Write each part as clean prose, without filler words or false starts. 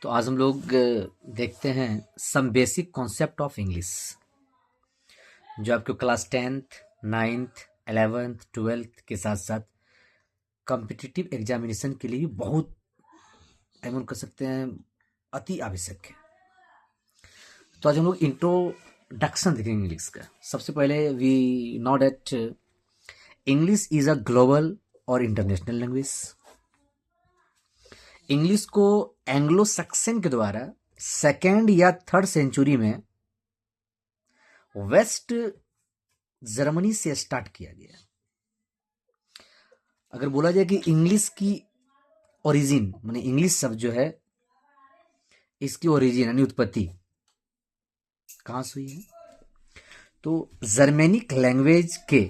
तो आज हम लोग देखते हैं some basic concept of English, जो आपको class 10th 9th 11th 12th के साथ साथ कॉम्पिटिटिव एग्जामिनेशन के लिए भी बहुत एमन कर सकते हैं, अति आवश्यक है। तो आज हम लोग इंट्रोडक्शन देखेंगे इंग्लिश का। सबसे पहले we know that English is a global और इंटरनेशनल लैंग्वेज। इंग्लिश को एंग्लो सक्सन के द्वारा सेकेंड या थर्ड सेंचुरी में वेस्ट जर्मनी से स्टार्ट किया गया। अगर बोला जाए कि इंग्लिश की ओरिजिन माने इंग्लिश शब्द जो है, इसकी ओरिजिन यानी उत्पत्ति कहां से हुई है, तो जर्मेनिक लैंग्वेज के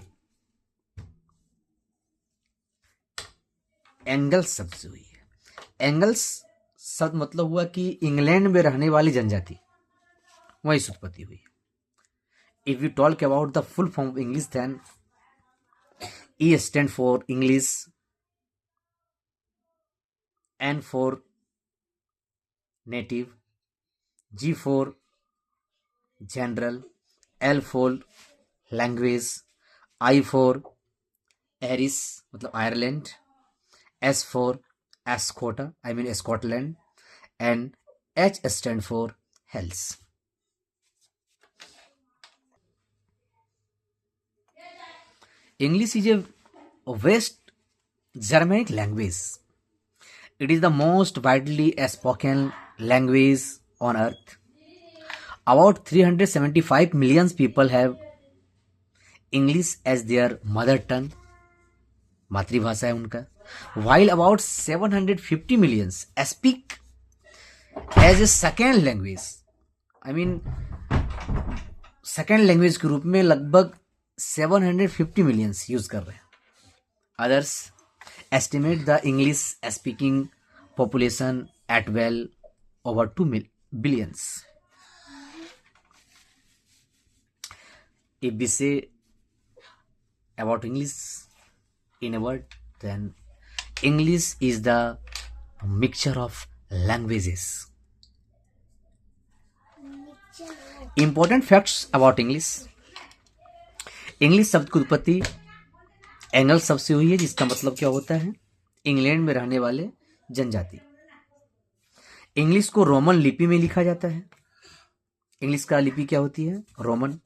एंगल्स शब्द से हुई है। एंगल्स शब्द मतलब हुआ कि इंग्लैंड में रहने वाली जनजाति, वहीं से उत्पत्ति हुई। If you talk about the full form of English, then E stand for English, N for native, G for general, L for language, I for Irish मतलब Ireland, S for Escota I mean Scotland, and H stand for health. English is a West Germanic language. It is the most widely spoken language on earth. About 375 million people have English as their mother tongue, मातृभाषा है उनका, while about 750 million speak as a second language. I mean second language के रूप में लगभग 750 millions use कर रहे हैं। Others estimate the English speaking population at well over 2 billions. If we say about English in a word, then English is the mixture of languages. Important facts about English. English शब्द की उत्पत्ति angle शब्द से हुई है, जिसका मतलब क्या होता है, इंग्लैंड में रहने वाले जनजाति। इंग्लिश को रोमन लिपि में लिखा जाता है। इंग्लिश का लिपि क्या होती है, Roman.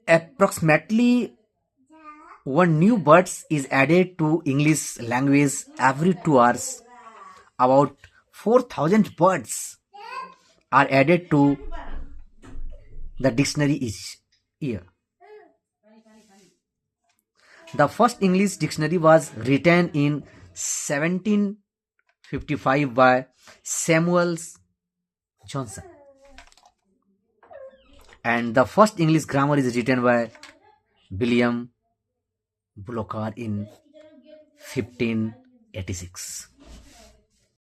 Approximately 1 new words is added to English language every 2 hours. About 4,000 words are added to the dictionary each year. The first English dictionary was written in 1755 by Samuel Johnson, and the first English grammar is written by William Bullock in 1586.